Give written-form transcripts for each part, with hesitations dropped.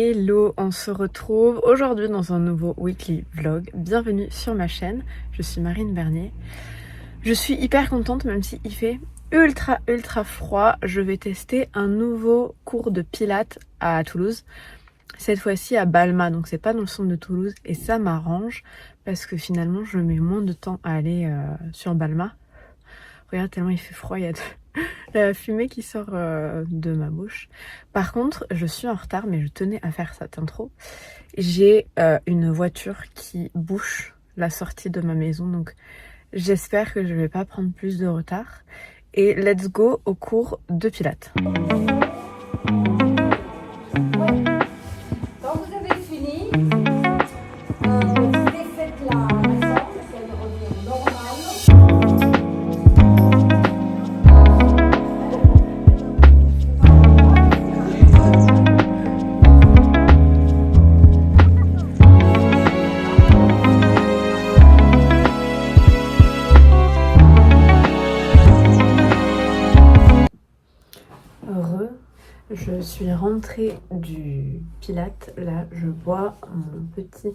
Hello, on se retrouve aujourd'hui dans un nouveau weekly vlog. Bienvenue sur ma chaîne, je suis Marine Bernier. Je suis hyper contente même si il fait ultra froid. Je vais tester un nouveau cours de pilates à Toulouse. Cette fois-ci à Balma, donc c'est pas dans le centre de Toulouse et ça m'arrange parce que finalement je mets moins de temps à aller sur Balma. Regarde tellement il fait froid, il y a la fumée qui sort de ma bouche. Par contre, je suis en retard, mais je tenais à faire cette intro. J'ai une voiture qui bouche la sortie de ma maison, donc j'espère que je vais pas prendre plus de retard. Et let's go au cours de pilates. Quand vous avez fini, vous défaites la forme, qu'elle revient normale. Je suis rentrée du pilates, là je bois mon petit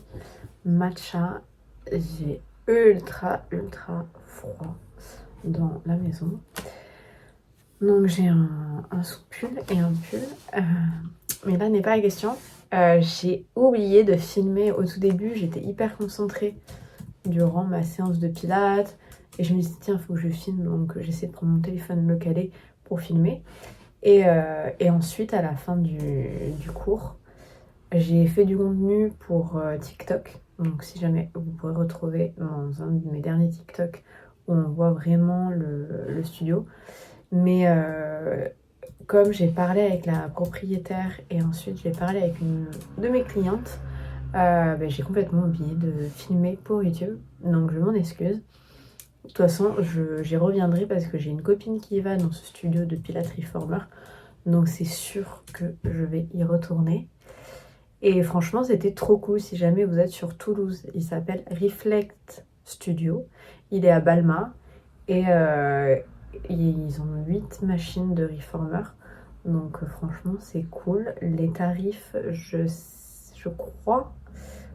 matcha, j'ai ultra froid dans la maison, donc j'ai un sous-pull et un pull, mais là n'est pas la question. J'ai oublié de filmer au tout début, j'étais hyper concentrée durant ma séance de pilates et je me suis dit tiens faut que je filme, donc j'essaie de prendre mon téléphone, le caler pour filmer. Et ensuite, à la fin du cours, j'ai fait du contenu pour TikTok. Donc si jamais vous pourrez retrouver dans un de mes derniers TikTok où on voit vraiment le studio. Mais comme j'ai parlé avec la propriétaire et ensuite j'ai parlé avec une de mes clientes, j'ai complètement oublié de filmer pour YouTube. Donc je m'en excuse. De toute façon, j'y reviendrai parce que j'ai une copine qui va dans ce studio de Pilates Reformer. Donc c'est sûr que je vais y retourner. Et franchement, c'était trop cool si jamais vous êtes sur Toulouse. Il s'appelle Reflect Studio. Il est à Balma. Et ils ont 8 machines de Reformer. Donc franchement, c'est cool. Les tarifs, je crois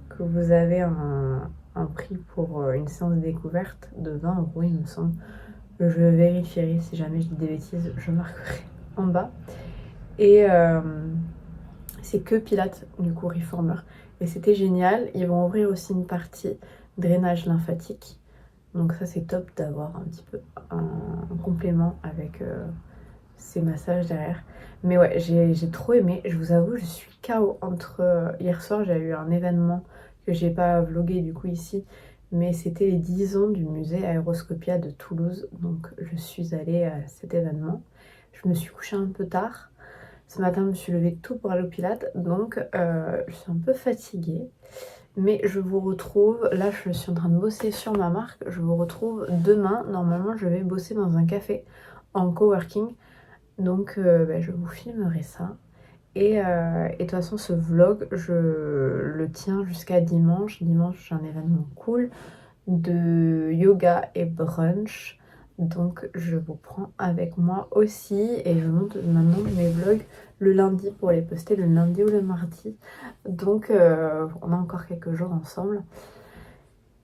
que vous avez un prix pour une séance de découverte de 20 €, il me semble. Je vérifierai, si jamais je dis des bêtises, je marquerai en bas. Et c'est que pilates du coup Reformer. Et c'était génial. Ils vont ouvrir aussi une partie drainage lymphatique. Donc ça c'est top d'avoir un petit peu un complément avec ces massages derrière. Mais ouais, j'ai trop aimé. Je vous avoue, je suis KO entre... hier soir, j'ai eu un événement que j'ai pas vlogué du coup ici, mais c'était les 10 ans du musée Aéroscopia de Toulouse, donc je suis allée à cet événement. Je me suis couchée un peu tard, ce matin je me suis levée tôt pour aller au pilates, donc je suis un peu fatiguée, mais je vous retrouve, là je suis en train de bosser sur ma marque, je vous retrouve demain. Normalement je vais bosser dans un café en coworking, donc je vous filmerai ça. Et de toute façon, ce vlog, je le tiens jusqu'à dimanche. Dimanche, j'ai un événement cool de yoga et brunch. Donc, je vous prends avec moi aussi. Et je monte maintenant mes vlogs le lundi pour les poster le lundi ou le mardi. Donc, on a encore quelques jours ensemble.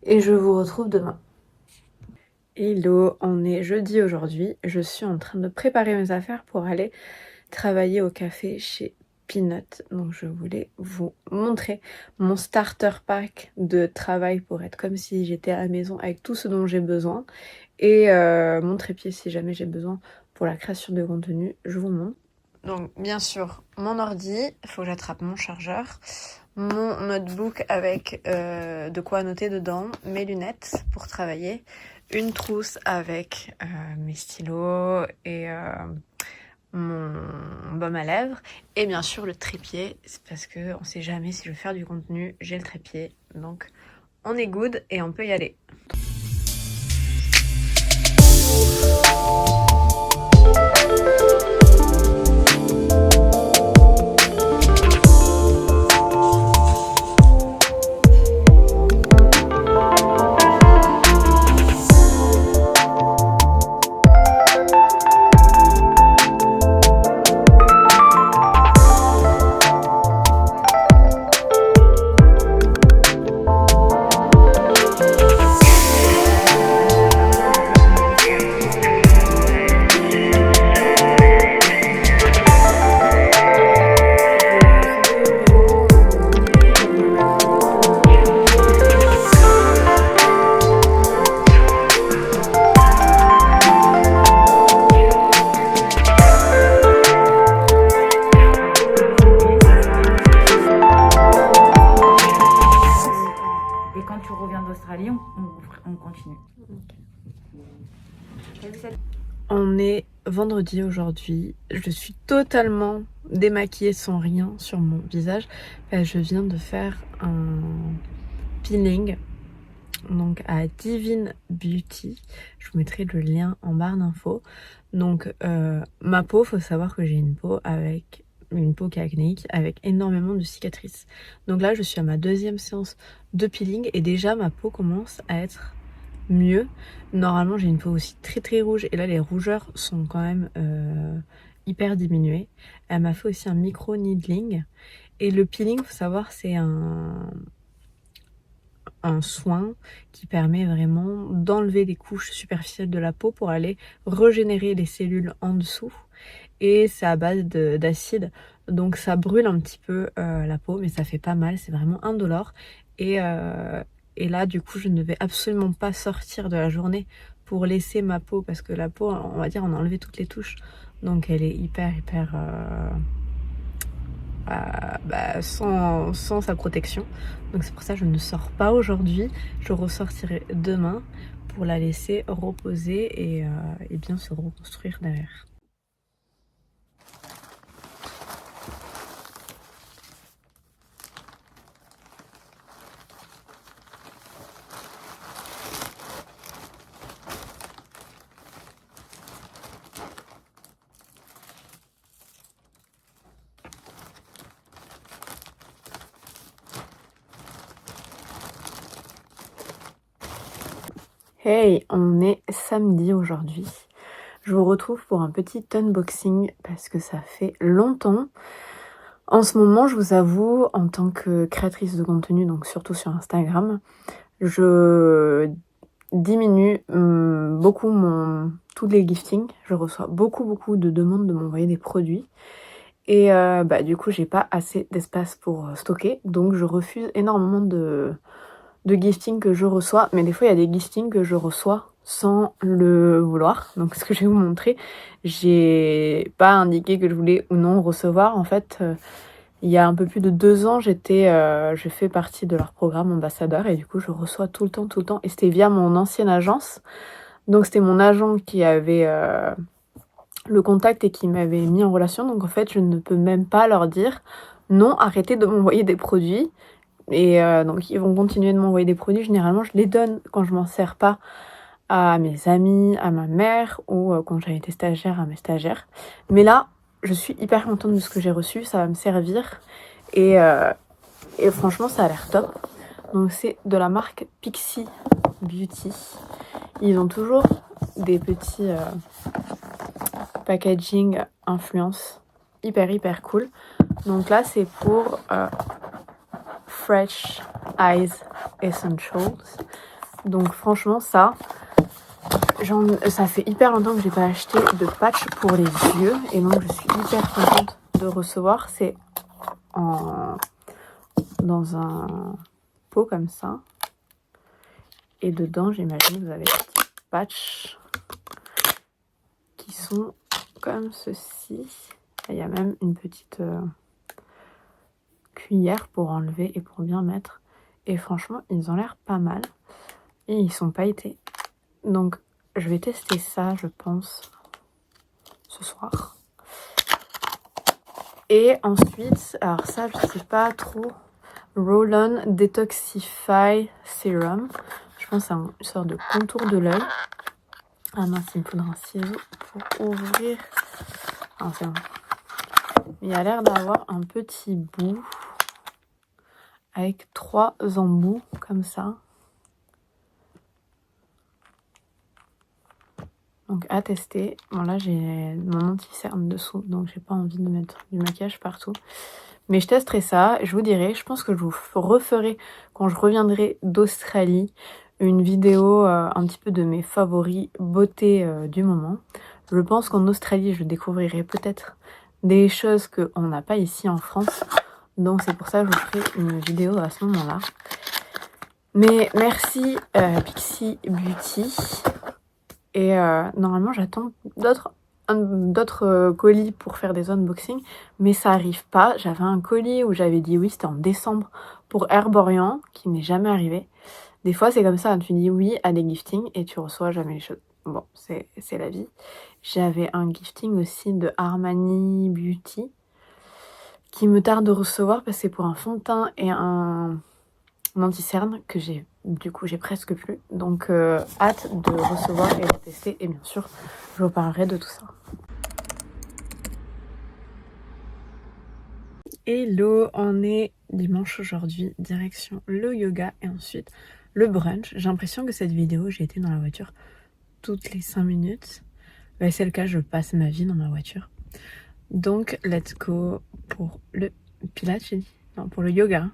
Et je vous retrouve demain. Hello, on est jeudi aujourd'hui. Je suis en train de préparer mes affaires pour aller travailler au café chez Peanut. Donc je voulais vous montrer mon starter pack de travail pour être comme si j'étais à la maison avec tout ce dont j'ai besoin. Et mon trépied si jamais j'ai besoin pour la création de contenu, je vous montre. Donc bien sûr, mon ordi, il faut que j'attrape mon chargeur, mon notebook avec de quoi noter dedans, mes lunettes pour travailler, une trousse avec mes stylos et mon baume à lèvres et bien sûr le trépied, c'est parce que on sait jamais si je veux faire du contenu, j'ai le trépied, donc on est good et on peut y aller. On est vendredi aujourd'hui. Je suis totalement démaquillée sans rien sur mon visage. Je viens de faire un peeling donc à Divine Beauty. Je vous mettrai le lien en barre d'infos. Donc ma peau, faut savoir que j'ai une peau qui est acnéique avec énormément de cicatrices. Donc là je suis à ma deuxième séance de peeling et déjà ma peau commence à être mieux. Normalement j'ai une peau aussi très très rouge et là les rougeurs sont quand même hyper diminuées. Elle m'a fait aussi un micro needling et le peeling, faut savoir, c'est un soin qui permet vraiment d'enlever les couches superficielles de la peau pour aller régénérer les cellules en dessous, et c'est à base d'acide, donc ça brûle un petit peu la peau mais ça fait pas mal, c'est vraiment indolore. Et là du coup je ne vais absolument pas sortir de la journée pour laisser ma peau, parce que la peau, on va dire, on a enlevé toutes les touches, donc elle est hyper sans sa protection. Donc c'est pour ça que je ne sors pas aujourd'hui. Je ressortirai demain pour la laisser reposer et bien se reconstruire derrière. Hey, on est samedi aujourd'hui. Je vous retrouve pour un petit unboxing parce que ça fait longtemps. En ce moment, je vous avoue, en tant que créatrice de contenu, donc surtout sur Instagram, je diminue beaucoup tous les giftings. Je reçois beaucoup de demandes de m'envoyer des produits. Et du coup, j'ai pas assez d'espace pour stocker. Donc je refuse énormément de gifting que je reçois, mais des fois il y a des giftings que je reçois sans le vouloir. Donc ce que je vais vous montrer, j'ai pas indiqué que je voulais ou non recevoir. En fait, il y a un peu plus de 2 ans, je fais partie de leur programme ambassadeur et du coup je reçois tout le temps. Et c'était via mon ancienne agence. Donc c'était mon agent qui avait le contact et qui m'avait mis en relation. Donc en fait, je ne peux même pas leur dire non, arrêtez de m'envoyer des produits. Et donc ils vont continuer de m'envoyer des produits. Généralement je les donne quand je m'en sers pas à mes amis, à ma mère, ou quand j'avais été stagiaire à mes stagiaires. Mais là je suis hyper contente de ce que j'ai reçu, ça va me servir et franchement ça a l'air top. Donc c'est de la marque Pixi Beauty. Ils ont toujours des petits packaging influence hyper cool. Donc là c'est pour Fresh Eyes Essentials. Donc franchement ça fait hyper longtemps que j'ai pas acheté de patch pour les yeux et donc je suis hyper contente de recevoir. C'est dans un pot comme ça et dedans, j'imagine, vous avez des petits patchs qui sont comme ceci. Il y a même une petite cuillère pour enlever et pour bien mettre, et franchement ils ont l'air pas mal et ils sont pailletés. Donc je vais tester ça, je pense, ce soir. Et ensuite, alors ça je sais pas trop, Roll-On Detoxify Serum. Je pense que c'est une sorte de contour de l'œil. Ah mince, il me faudra un ciseau pour ouvrir. Ah, c'est bon. Il a l'air d'avoir un petit bout avec 3 embouts comme ça. Donc à tester. Bon là j'ai mon anti-cerne dessous, donc j'ai pas envie de mettre du maquillage partout. Mais je testerai ça, je vous dirai. Je pense que je vous referai quand je reviendrai d'Australie une vidéo un petit peu de mes favoris beauté du moment. Je pense qu'en Australie je découvrirai peut-être des choses qu'on n'a pas ici en France. Donc c'est pour ça que je vous ferai une vidéo à ce moment-là. Mais merci Pixi Beauty. Et normalement j'attends d'autres colis pour faire des unboxings, mais ça arrive pas. J'avais un colis où j'avais dit oui, c'était en décembre, pour Herborian, qui n'est jamais arrivé. Des fois c'est comme ça, tu dis oui à des giftings et tu reçois jamais les choses. bon, c'est la vie. J'avais un gifting aussi de Armani Beauty qui me tarde de recevoir parce que c'est pour un fond de teint et un anti-cerne que j'ai presque plus. Donc hâte de recevoir et de tester. Et bien sûr, je vous parlerai de tout ça. Hello, on est dimanche aujourd'hui, direction le yoga et ensuite le brunch. J'ai l'impression que cette vidéo, j'ai été dans la voiture toutes les 5 minutes. Bah, c'est le cas, je passe ma vie dans ma voiture. Donc, let's go pour le pilates, j'ai dit. Non, pour le yoga.